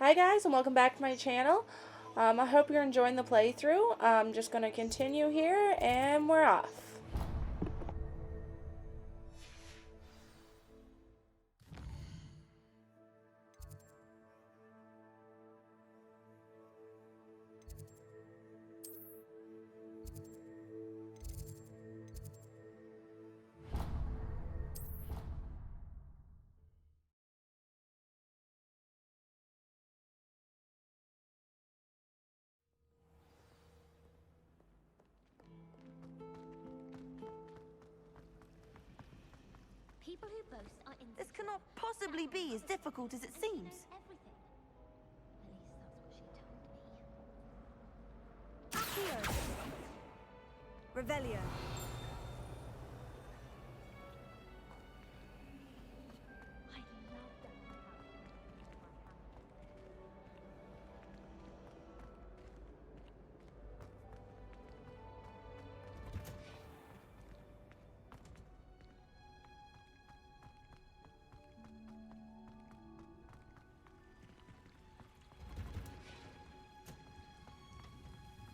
Hi guys, and welcome back to my channel. I hope you're enjoying the playthrough. I'm just going to continue here, and we're off. People who boast are in This cannot possibly be as difficult as it seems. everything. At least that's what she told me. Accio. Revelio. I love that.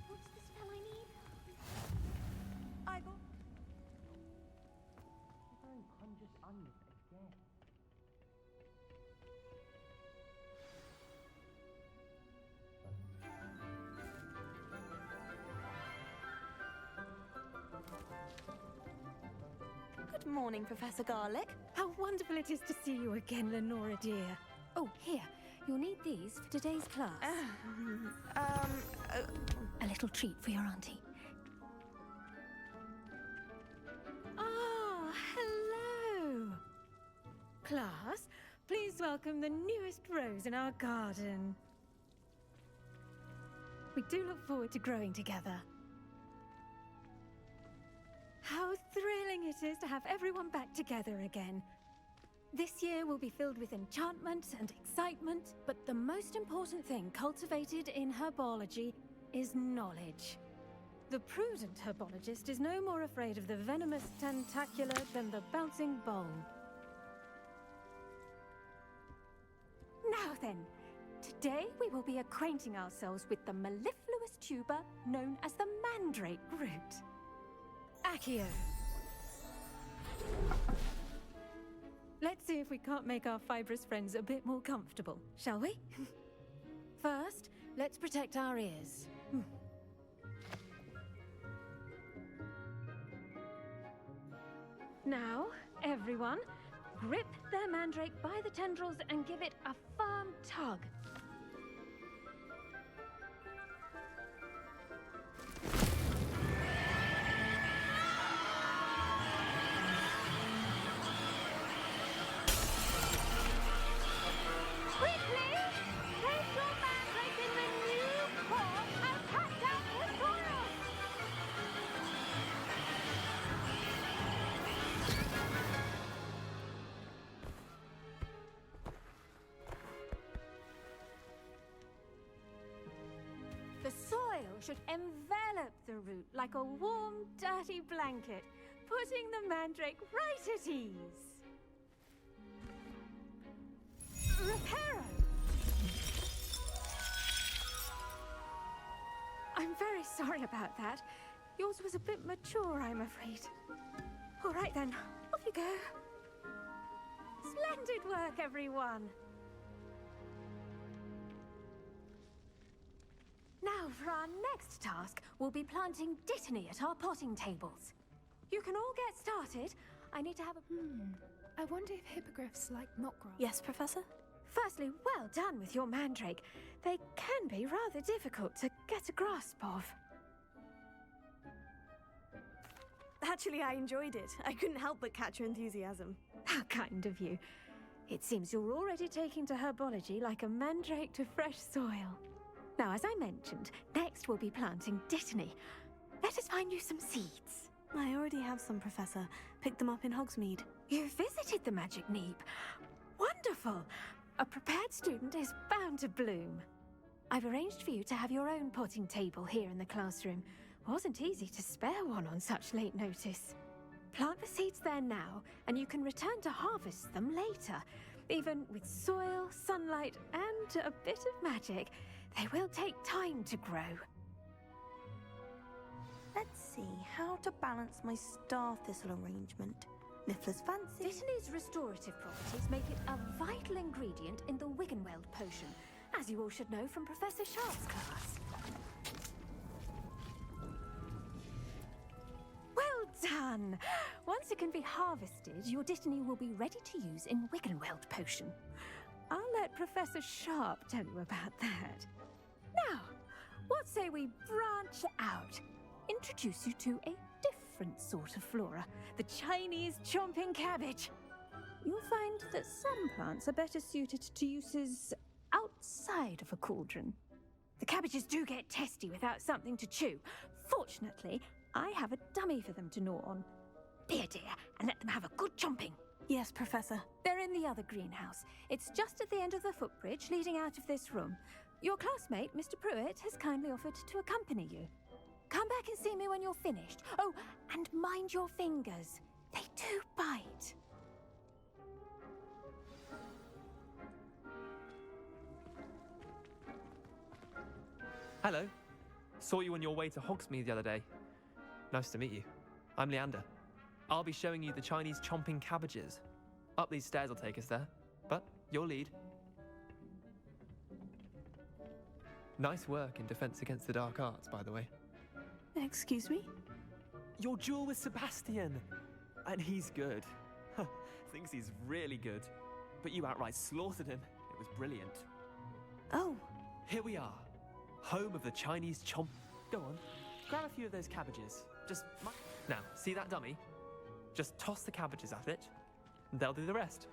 What's the spell I need? Igor. Conjures onion again. Good morning, Professor Garlic. How wonderful it is to see you again, Lenora dear. Oh, here. You'll need these for today's class. A little treat for your auntie. Ah, hello. Class, please welcome the newest rose in our garden. We do look forward to growing together. How thrilling it is to have everyone back together again. This year will be filled with enchantment and excitement, but the most important thing cultivated in herbology is knowledge. The prudent herbologist is no more afraid of the venomous tentacular than the bouncing bulb. Now then, today we will be acquainting ourselves with the mellifluous tuber known as the mandrake root. Accio. Let's see if we can't make our fibrous friends a bit more comfortable, shall we? First, let's protect our ears. Now, everyone, grip their mandrake by the tendrils and give it a firm tug. Quickly! Place your mandrake in the new pot and cut down the soil! The soil should envelop the root like a warm, dirty blanket, putting the mandrake right at ease. Reparo! I'm very sorry about that. Yours was a bit mature, I'm afraid. All right then, off you go. Splendid work, everyone! Now, for our next task, we'll be planting dittany at our potting tables. You can all get started. I need to have a... I wonder if hippogriffs like knotgrass. Yes, Professor? Firstly, well done with your mandrake. They can be rather difficult to get a grasp of. Actually, I enjoyed it. I couldn't help but catch your enthusiasm. How kind of you. It seems you're already taking to herbology like a mandrake to fresh soil. Now, as I mentioned, next we'll be planting dittany. Let us find you some seeds. I already have some, Professor. Picked them up in Hogsmeade. You visited the Magic Neep. Wonderful! A prepared student is bound to bloom. I've arranged for you to have your own potting table here in the classroom. Wasn't easy to spare one on such late notice. Plant the seeds there now, and you can return to harvest them later. Even with soil, sunlight, and a bit of magic, they will take time to grow. Let's see how to balance my star thistle arrangement. Niffler's fancy. Dittany's restorative properties make it a vital ingredient in the Wiggenweld potion, as you all should know from Professor Sharp's class. Well done! Once it can be harvested, your Dittany will be ready to use in Wiggenweld potion. I'll let Professor Sharp tell you about that. Now, what say we branch out? Introduce you to a different sort of flora, the Chinese chomping cabbage. You'll find that some plants are better suited to uses outside of a cauldron. The cabbages do get testy without something to chew. Fortunately, I have a dummy for them to gnaw on. Be a dear and let them have a good chomping. Yes, Professor. They're in the other greenhouse. It's just at the end of the footbridge leading out of this room. Your classmate, Mr. Pruitt, has kindly offered to accompany you. Come back and see me when you're finished. Oh, and mind your fingers. They do bite. Hello. Saw you on your way to Hogsmeade the other day. Nice to meet you. I'm Leander. I'll be showing you the Chinese chomping cabbages. Up these stairs will take us there, but you'll lead. Nice work in Defense Against the Dark Arts, by the way. Excuse me? Your duel with Sebastian! And he's good. Thinks he's really good. But you outright slaughtered him. It was brilliant. Oh, Here we are. Home of the Chinese chomp. Go on, grab a few of those cabbages. Now, see that dummy? Just toss the cabbages at it, and they'll do the rest.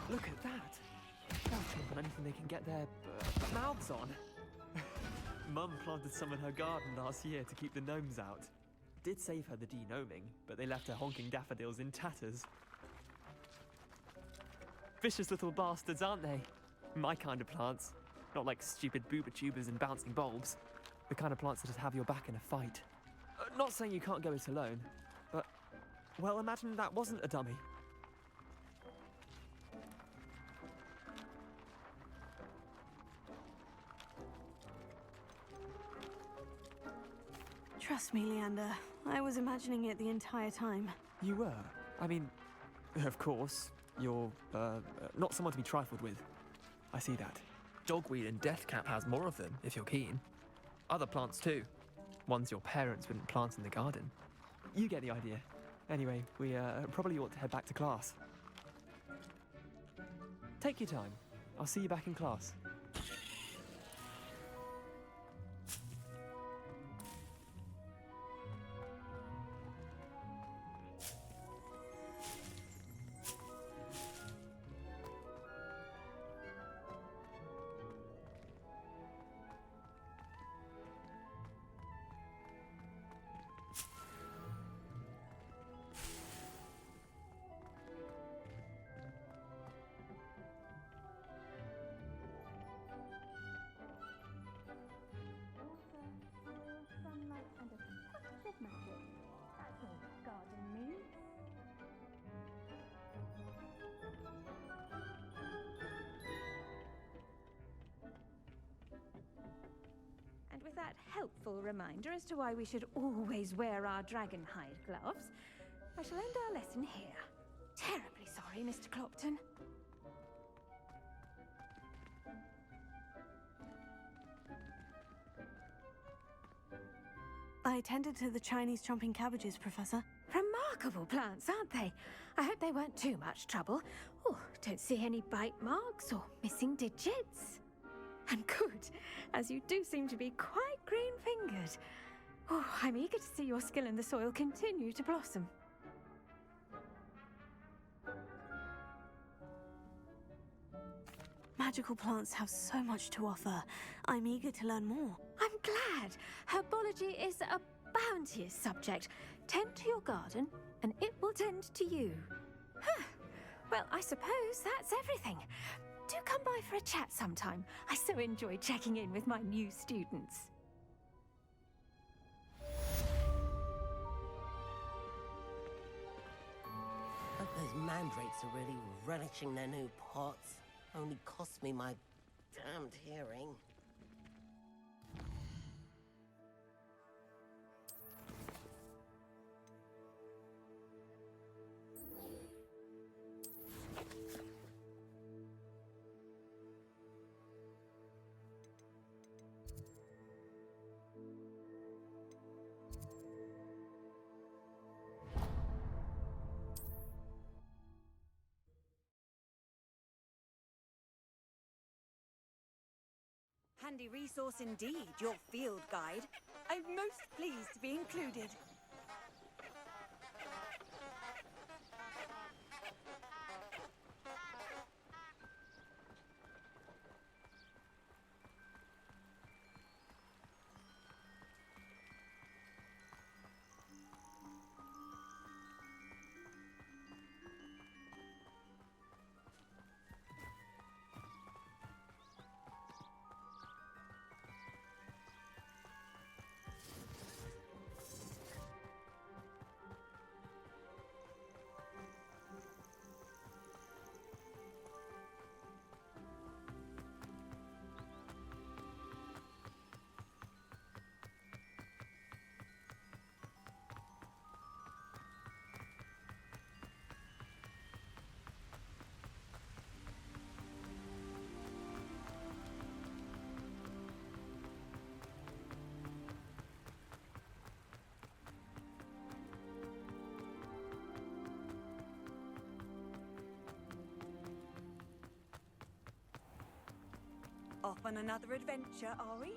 Look at that! They'll chomp on anything they can get their mouths on. Mum planted some in her garden last year to keep the gnomes out. Did save her the de-gnoming, but they left her honking daffodils in tatters. Vicious little bastards, aren't they? My kind of plants. Not like stupid booba tubers and bouncing bulbs. The kind of plants that just have your back in a fight. Not saying you can't go it alone, but, well, imagine that wasn't a dummy. trust me, Leander. I was imagining it the entire time. You were? I mean, of course, you're, not someone to be trifled with. I see that. Dogweed and Deathcap has more of them, if you're keen. Other plants too. Ones your parents wouldn't plant in the garden. You get the idea. Anyway, we probably ought to head back to class. Take your time. I'll see you back in class. Sunlight and a touch of magic. That's all garden needs. And with that helpful reminder as to why we should always wear our dragon hide gloves, I shall end our lesson here. Terribly sorry, Mr. Clopton. I attended to the Chinese chomping cabbages, Professor. Remarkable plants, aren't they? I hope they weren't too much trouble. Oh, don't see any bite marks or missing digits. And good, as you do seem to be quite green-fingered. Oh, I'm eager to see your skill in the soil continue to blossom. Magical plants have so much to offer. I'm eager to learn more. I'm glad. Herbology is a bounteous subject. Tend to your garden and it will tend to you. Huh. Well, I suppose that's everything. Do come by for a chat sometime. I so enjoy checking in with my new students. Hope those mandrakes are really relishing their new pots. Only cost me my damned hearing. Handy resource indeed, your field guide. I'm most pleased to be included. Off on another adventure, are we?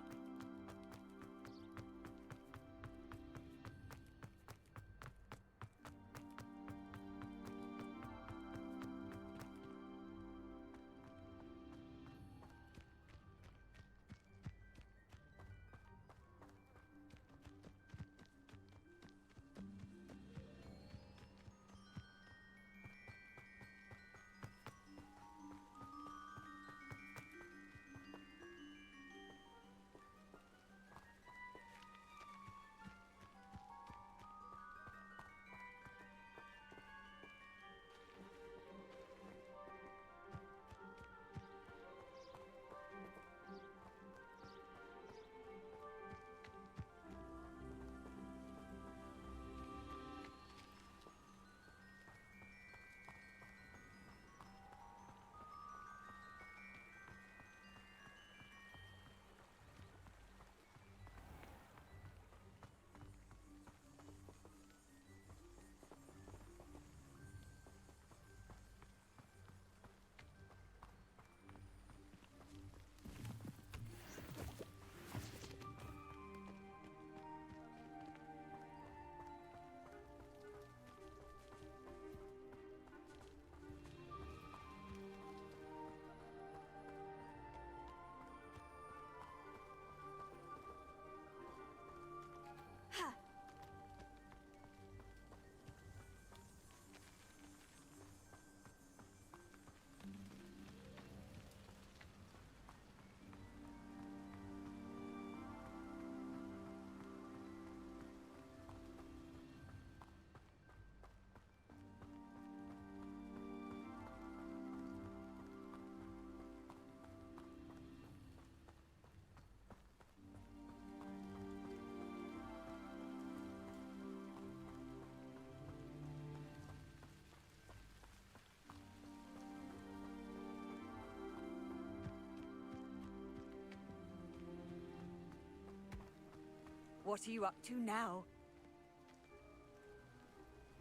What are you up to now?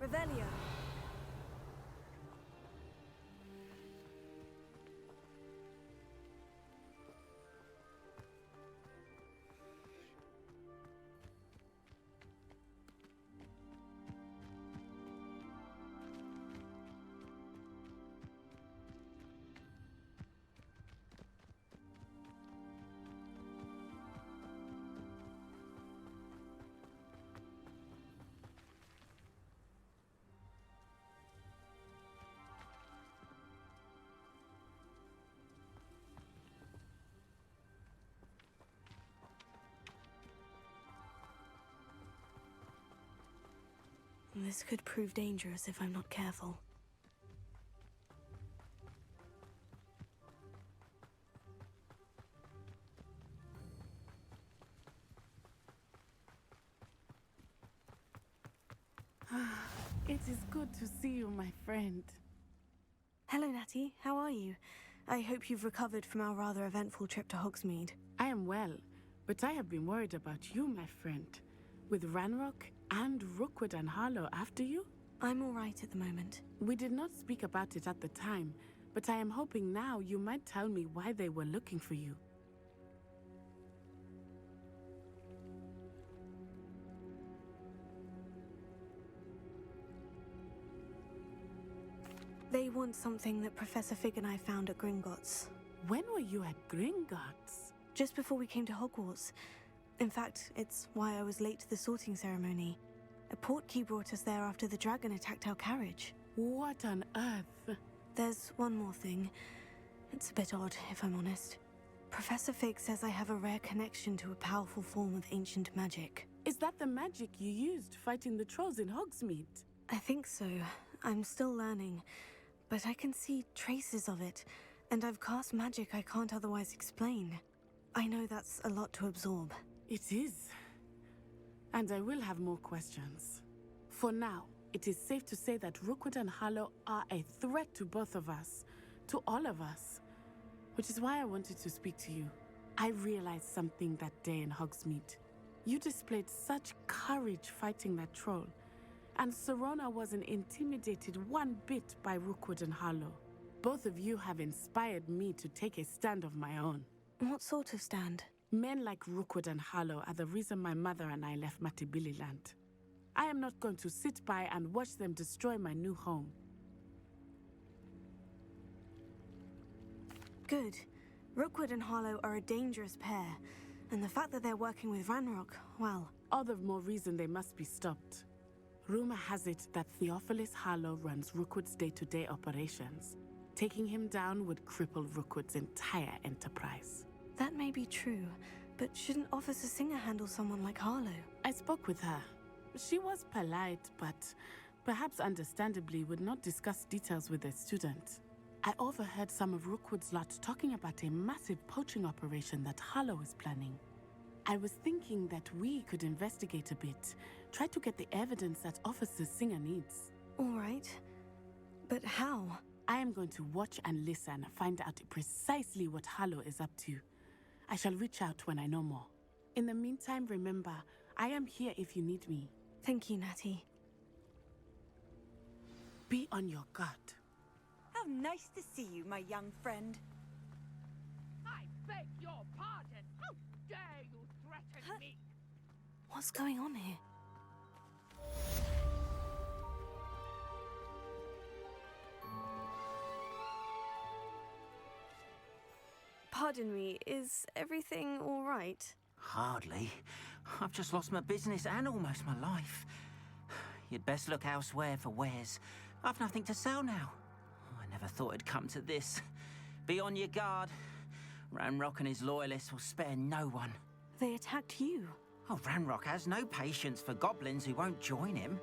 Revelio. This could prove dangerous if I'm not careful. It is good to see you, my friend. Hello, Natty. How are you? I hope you've recovered from our rather eventful trip to Hogsmeade. I am well, but I have been worried about you, my friend. With Ranrock and Rookwood and Harlow after you? I'm all right at the moment. We did not speak about it at the time, but I am hoping now you might tell me why they were looking for you. They want something that Professor Fig and I found at Gringotts. When were you at Gringotts? Just before we came to Hogwarts. In fact, it's why I was late to the sorting ceremony. A portkey brought us there after the dragon attacked our carriage. What on earth? There's one more thing. It's a bit odd, if I'm honest. Professor Fig says I have a rare connection to a powerful form of ancient magic. Is that the magic you used fighting the trolls in Hogsmeade? I think so. I'm still learning, but I can see traces of it, and I've cast magic I can't otherwise explain. I know that's a lot to absorb. It is. And I will have more questions. For now, it is safe to say that Rookwood and Harlow are a threat to both of us, to all of us. Which is why I wanted to speak to you. I realized something that day in Hogsmeade. You displayed such courage fighting that troll, and Serona wasn't intimidated one bit by Rookwood and Harlow. Both of you have inspired me to take a stand of my own. What sort of stand? Men like Rookwood and Harlow are the reason my mother and I left Matabeleland. I am not going to sit by and watch them destroy my new home. Good. Rookwood and Harlow are a dangerous pair, and the fact that they're working with Ranrock, well... All the more reason they must be stopped. Rumor has it that Theophilus Harlow runs Rookwood's day-to-day operations. Taking him down would cripple Rookwood's entire enterprise. That may be true, but shouldn't Officer Singer handle someone like Harlow? I spoke with her. She was polite, but perhaps understandably would not discuss details with a student. I overheard some of Rookwood's lot talking about a massive poaching operation that Harlow is planning. I was thinking that we could investigate a bit, try to get the evidence that Officer Singer needs. All right. But how? I am going to watch and listen, find out precisely what Harlow is up to. I shall reach out when I know more. In the meantime, remember, I am here if you need me. Thank you, Natty. Be on your guard. How nice to see you, my young friend. I beg your pardon. How dare you threaten me? What's going on here? Pardon me, is everything all right? Hardly. I've just lost my business and almost my life. You'd best look elsewhere for wares. I've nothing to sell now. I never thought it'd come to this. Be on your guard. Ranrock and his loyalists will spare no one. They attacked you. Oh, Ranrock has no patience for goblins who won't join him.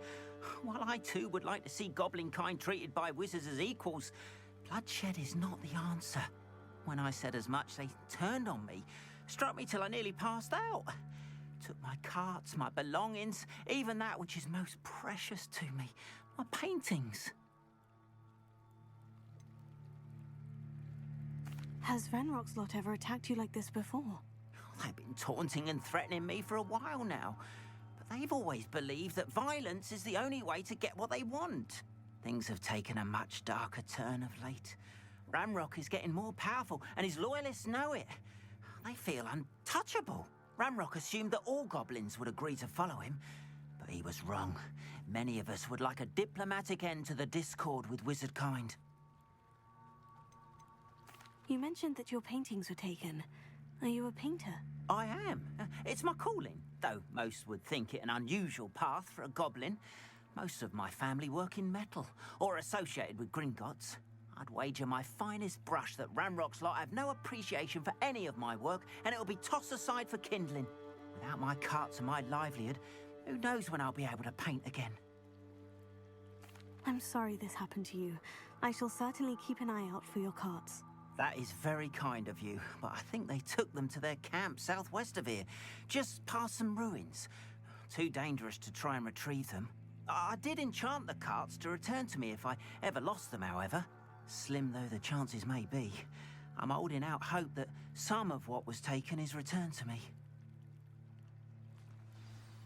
While I too would like to see goblin kind treated by wizards as equals, bloodshed is not the answer. When I said as much, they turned on me, struck me till I nearly passed out. Took my carts, my belongings, even that which is most precious to me, my paintings. Has Ranrock's lot ever attacked you like this before? They've been taunting and threatening me for a while now, but they've always believed that violence is the only way to get what they want. Things have taken a much darker turn of late. Ranrock is getting more powerful, and his loyalists know it. They feel untouchable. Ranrock assumed that all goblins would agree to follow him, but he was wrong. Many of us would like a diplomatic end to the discord with wizard kind. You mentioned that your paintings were taken. Are you a painter? I am. It's my calling, though most would think it an unusual path for a goblin. Most of my family work in metal, or associated with Gringotts. I'd wager my finest brush that Ranrock's lot have no appreciation for any of my work, and it'll be tossed aside for kindling. Without my carts and my livelihood, who knows when I'll be able to paint again? I'm sorry this happened to you. I shall certainly keep an eye out for your carts. That is very kind of you, but I think they took them to their camp southwest of here, just past some ruins. Too dangerous to try and retrieve them. I did enchant the carts to return to me if I ever lost them, however. Slim though the chances may be, I'm holding out hope that some of what was taken is returned to me.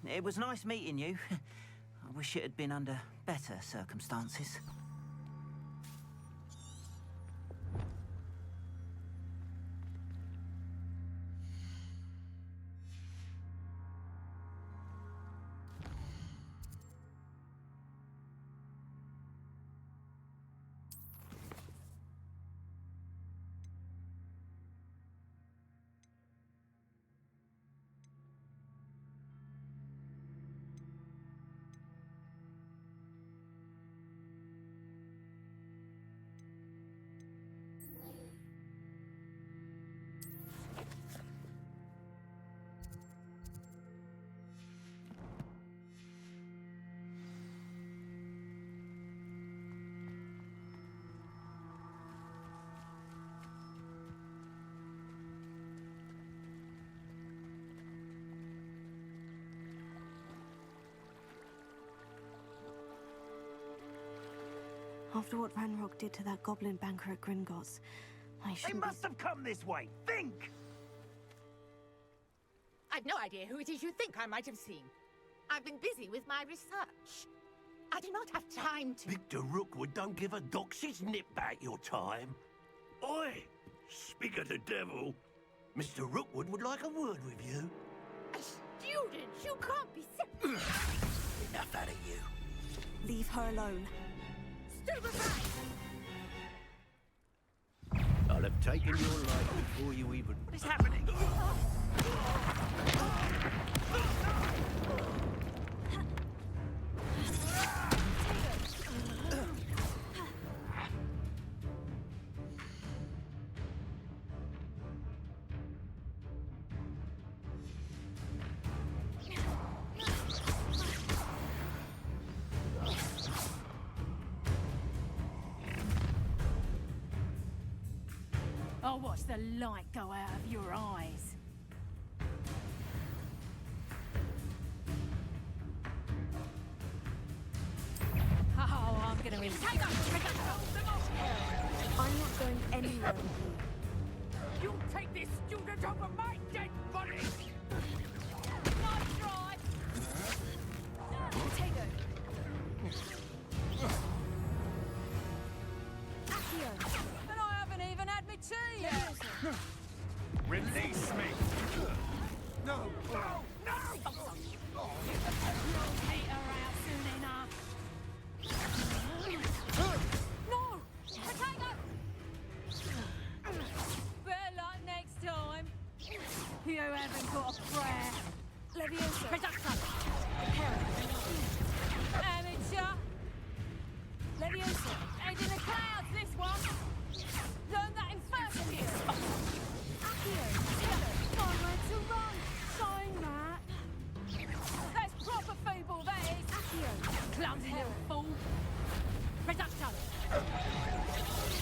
It was nice meeting you. I wish it had been under better circumstances. After what Ranrock did to that goblin banker at Gringotts, I They shouldn't must have come this way. Think! I've no idea who it is you think I might have seen. I've been busy with my research. I do not have time to... Victor Rookwood don't give a doxy's nip back your time. Oi! Speak of the devil. Mr. Rookwood would like a word with you. A student? You can't be... Enough out of you. leave her alone. I'll have taken your life before you even... What is happening? I'll watch the light go out of your eyes. Oh, I'm gonna win. I'm not going anywhere with you. You take this student over my dead body! Nice try! Potato. And I haven't even had my tea yet. Release me! No! No! No! You'll peter out soon enough. No! Potato! Better luck next time. You haven't got a prayer. Leviosa. Production. Amateur. Leviosa. Head in the clouds, this one. Learn that in first year. Accio. Nowhere to run. Showing that. That's proper feeble, that is. Accio. Clumsy little fool. Production.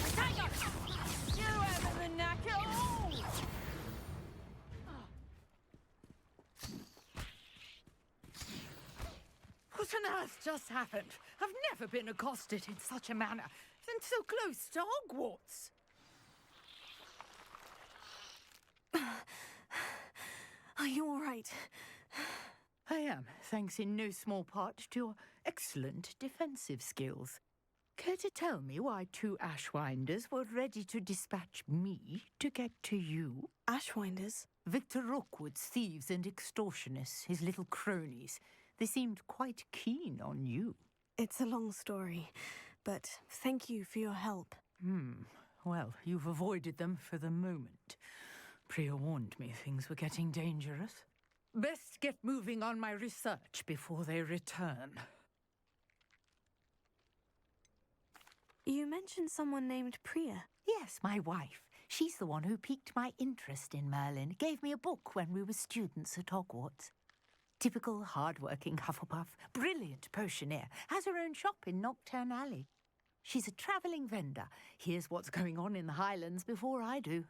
Potato. You haven't the knack at all. What on earth just happened? I've never been accosted in such a manner, and so close to Hogwarts. Are you all right? I am, thanks in no small part to your excellent defensive skills. Care to tell me why two Ashwinders were ready to dispatch me to get to you? Ashwinders? Victor Rookwood's thieves and extortionists, his little cronies. They seemed quite keen on you. It's a long story, but thank you for your help. Well, you've avoided them for the moment. Priya warned me things were getting dangerous. Best get moving on my research before they return. You mentioned someone named Priya. Yes, my wife. She's the one who piqued my interest in Merlin. Gave me a book when we were students at Hogwarts. Typical hard-working Hufflepuff, brilliant potioneer, has her own shop in Knockturn Alley. She's a travelling vendor. Hears what's going on in the Highlands before I do.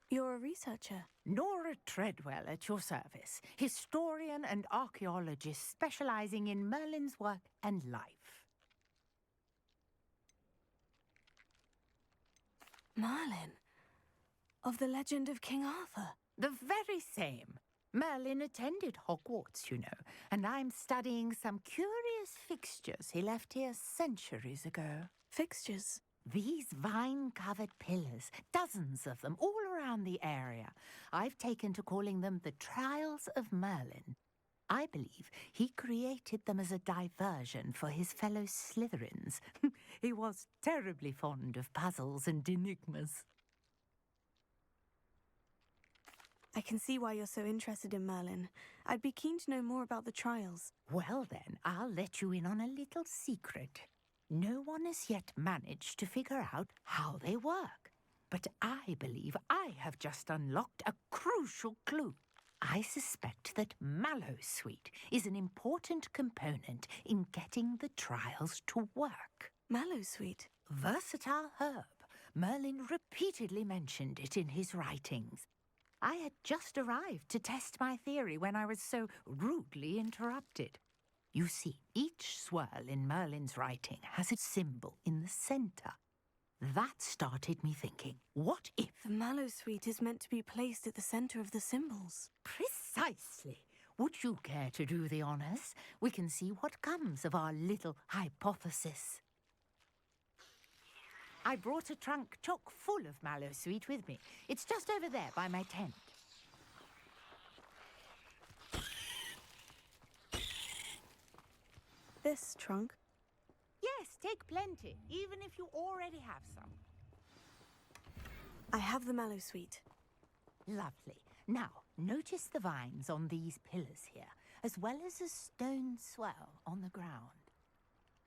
You're a researcher. Nora Treadwell at your service, historian and archaeologist specialising in Merlin's work and life. Merlin? Of the legend of King Arthur? The very same. Merlin attended Hogwarts, you know, and I'm studying some curious fixtures he left here centuries ago. Fixtures? These vine-covered pillars, dozens of them, all around the area. I've taken to calling them the Trials of Merlin. I believe he created them as a diversion for his fellow Slytherins. He was terribly fond of puzzles and enigmas. I can see why you're so interested in Merlin. I'd be keen to know more about the trials. Well then, I'll let you in on a little secret. No one has yet managed to figure out how they work. But I believe I have just unlocked a crucial clue. I suspect that Mallowsweet is an important component in getting the trials to work. Mallowsweet? Versatile herb. Merlin repeatedly mentioned it in his writings. I had just arrived to test my theory when I was so rudely interrupted. You see, each swirl in Merlin's writing has a symbol in the centre. That started me thinking, what if... The Mallowsweet is meant to be placed at the centre of the symbols. Precisely. Would you care to do the honours? We can see what comes of our little hypothesis. I brought a trunk chock full of Mallowsweet with me. It's just over there by my tent. This trunk? Yes, take plenty, even if you already have some. I have the Mallowsweet. Lovely. Now, notice the vines on these pillars here, as well as a stone swell on the ground.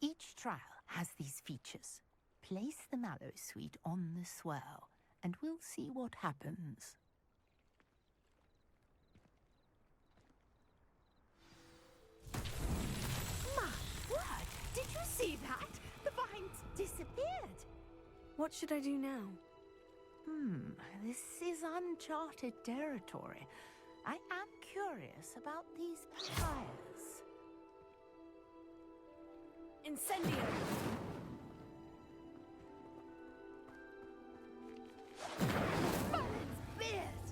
Each trial has these features. Place the Mallowsweet on the swell, and we'll see what happens. My word! Did you see that? The vines disappeared. What should I do now? This is uncharted territory. I am curious about these pyres. Incendio! Merlin's beard!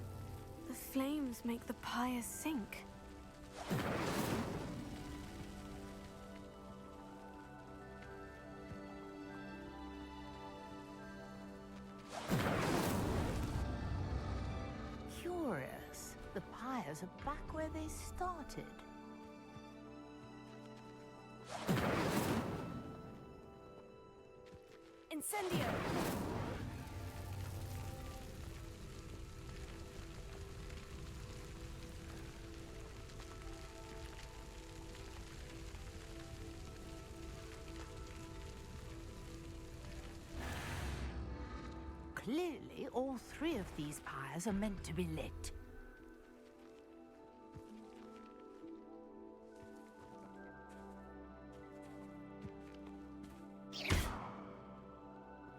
The flames make the pyre sink. Curious. The pyres are back where they started. Incendio! Clearly, all three of these pyres are meant to be lit.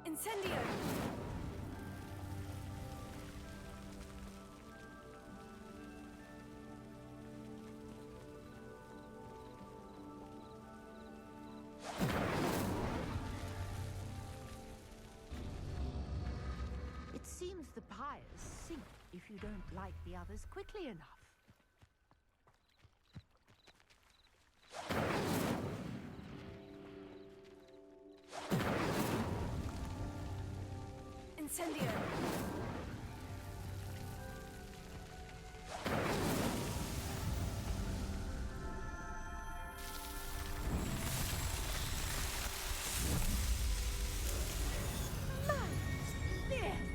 Incendio! It seems the pyres sink if you don't light the others quickly enough. Incendio!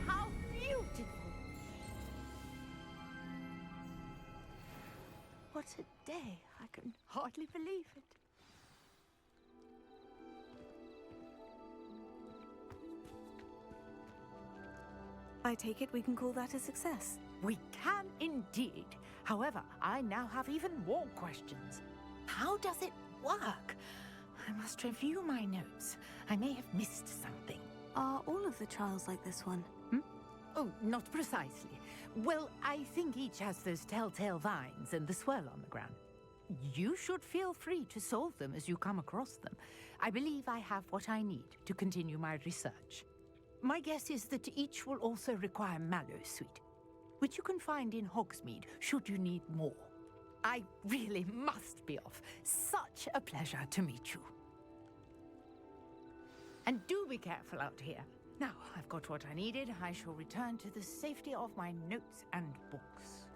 How beautiful! What a day! I can hardly believe it. I take it we can call that a success. We can Indeed. However, I now have even more questions. How does it work? I must review my notes. I may have missed something. Are all of the trials like this one? Oh, not precisely. Well, I think each has those telltale vines and the swirl on the ground. You should feel free to solve them as you come across them. I believe I have what I need to continue my research. My guess is that each will also require mallow sweet, which you can find in Hogsmeade should you need more. I really must be off. Such a pleasure to meet you. And do be careful out here. Now, I've got what I needed. I shall return to the safety of my notes and books.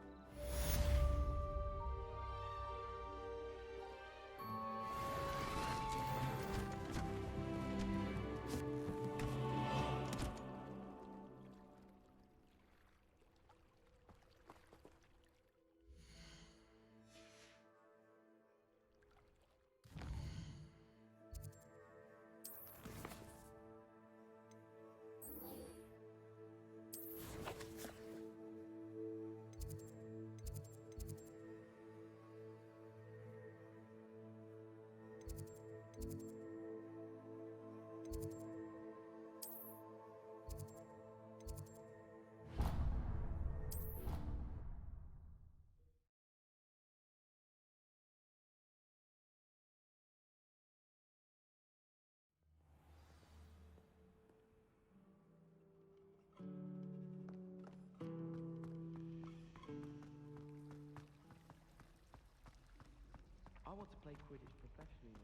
I want to play Quidditch professionally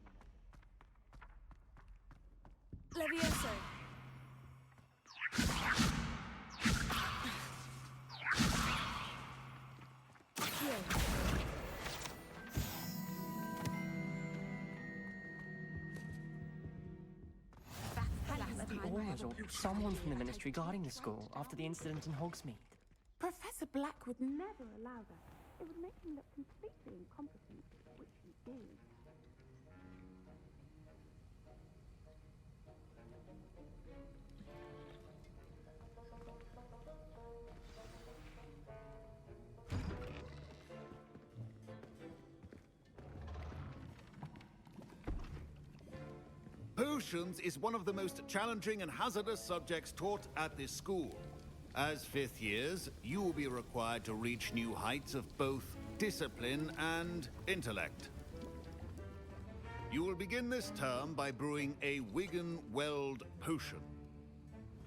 one day. Levioso. Someone from the Ministry guarding the school after the incident in Hogsmeade. Professor Black would never allow that. It would make him look completely incompetent, which he is. Potions is one of the most challenging and hazardous subjects taught at this school. As fifth years, you will be required to reach new heights of both discipline and intellect. You will begin this term by brewing a Wigan-Weld potion.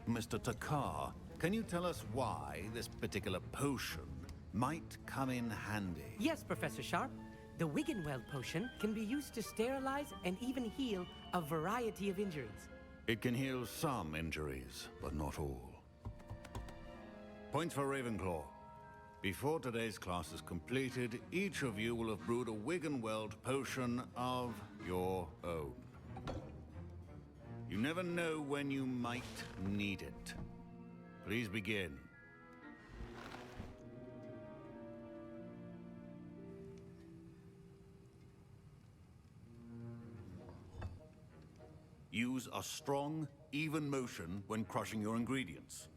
Mr. Takar, can you tell us why this particular potion might come in handy? Yes, Professor Sharp. The Wiggenweld potion can be used to sterilize and even heal a variety of injuries. It can heal some injuries, but not all. Points for Ravenclaw. Before today's class is completed, each of you will have brewed a Wiggenweld potion of your own. You never know when you might need it. Please begin. Use a strong, even motion when crushing your ingredients.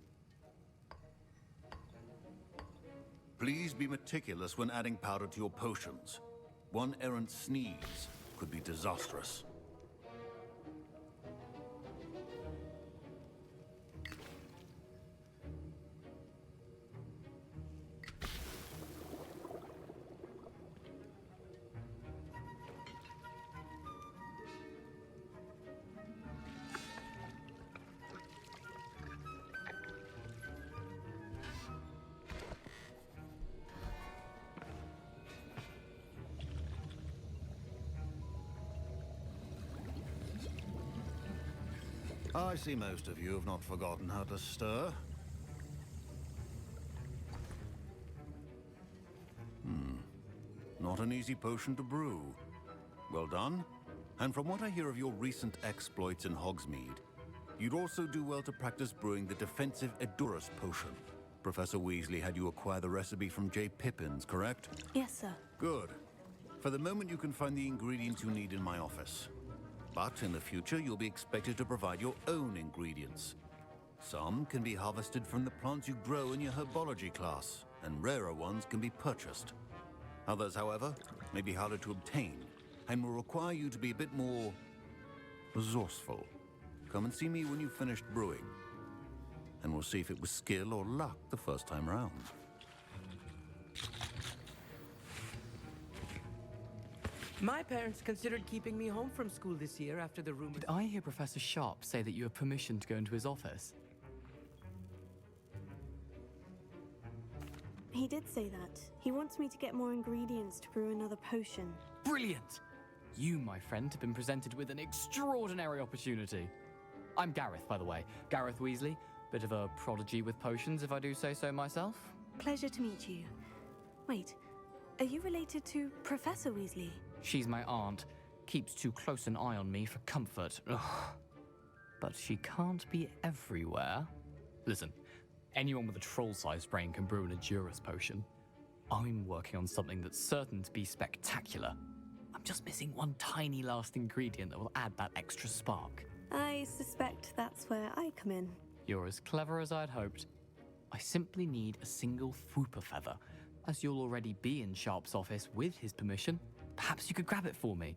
Please be meticulous when adding powder to your potions. One errant sneeze could be disastrous. I see most of you have not forgotten how to stir. Not an easy potion to brew. Well done. And from what I hear of your recent exploits in Hogsmeade, you'd also do well to practice brewing the defensive Edurus potion. Professor Weasley had you acquire the recipe from J. Pippins, correct? Yes, sir. Good. For the moment, you can find the ingredients you need in my office. But in the future, you'll be expected to provide your own ingredients. Some can be harvested from the plants you grow in your herbology class. and rarer ones can be purchased. Others, however, may be harder to obtain and will require you to be a bit more resourceful. Come and see me when you've finished brewing, and we'll see if it was skill or luck the first time round. My parents considered keeping me home from school this year after the rumor. Did I hear Professor Sharp say that you have permission to go into his office? He did say that. He wants me to get more ingredients to brew another potion. Brilliant! You, my friend, have been presented with an extraordinary opportunity. I'm Gareth, by the way. Gareth Weasley. Bit of a prodigy with potions, if I do say so myself. Pleasure to meet you. Wait, are you related to Professor Weasley? She's my aunt. Keeps too close an eye on me for comfort. Ugh. But she can't be everywhere. Listen, anyone with a troll-sized brain can brew an Edurus potion. I'm working on something that's certain to be spectacular. I'm just missing one tiny last ingredient that will add that extra spark. I suspect that's where I come in. You're as clever as I'd hoped. I simply need a single Fwooper feather. As you'll already be in Sharp's office with his permission, perhaps you could grab it for me.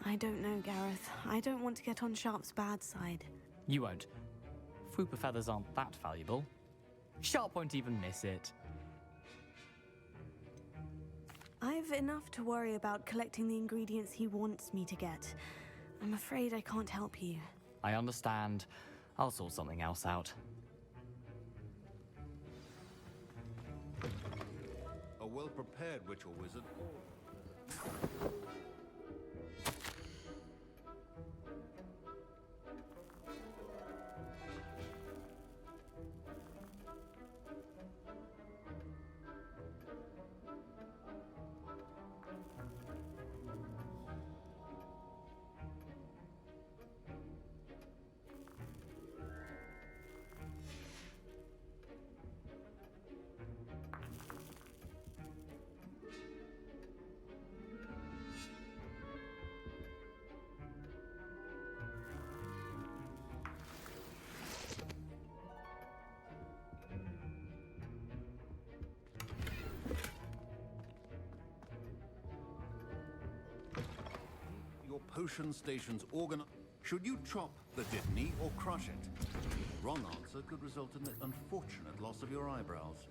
I don't know, Gareth. I don't want to get on Sharp's bad side. You won't. Fwooper feathers aren't that valuable. Sharp won't even miss it. I've enough to worry about collecting the ingredients he wants me to get. I'm afraid I can't help you. I understand. I'll sort something else out. A well-prepared witch or wizard. Your potion station's organ. Should you chop the Dittany or crush it? Wrong answer could result in the unfortunate loss of your eyebrows.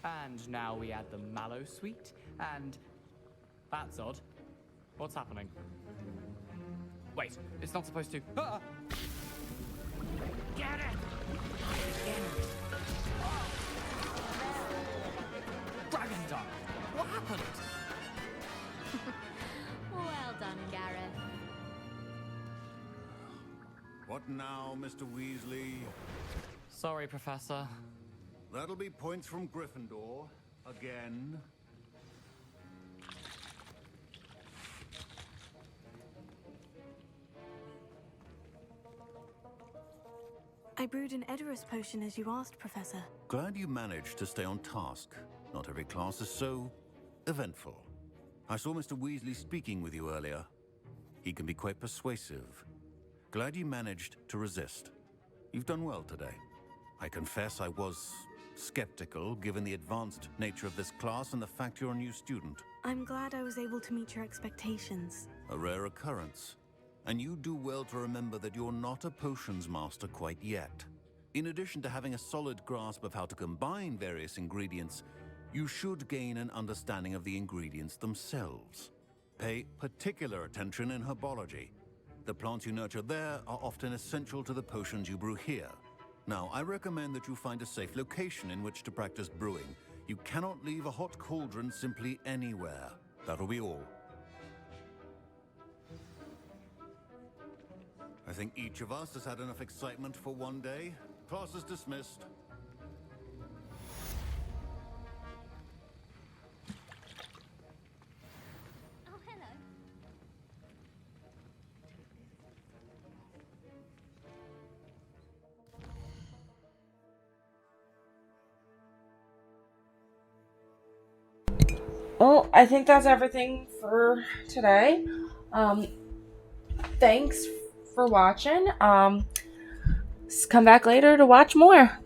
And now we add the mallow sweet, and... That's odd. What's happening? Wait, it's not supposed to... Ah! Get it! Dragon Dunk! What happened? Well done, Gareth. What now, Mr. Weasley? Sorry, Professor. That'll be points from Gryffindor. Again. I brewed an Edurus potion as you asked, Professor. Glad you managed to stay on task. Not every class is so eventful. I saw Mr. Weasley speaking with you earlier. He can be quite persuasive. Glad you managed to resist. You've done well today. I confess I was skeptical, given the advanced nature of this class and the fact you're a new student. I'm glad I was able to meet your expectations. A rare occurrence. And you do well to remember that you're not a potions master quite yet. In addition to having a solid grasp of how to combine various ingredients, you should gain an understanding of the ingredients themselves. Pay particular attention in herbology. The plants you nurture there are often essential to the potions you brew here. Now, I recommend that you find a safe location in which to practice brewing. You cannot leave a hot cauldron simply anywhere. That'll be all. I think each of us has had enough excitement for one day. Class is dismissed. Oh, hello. Well, I think that's everything for today. Thanks for watching. Come back later to watch more.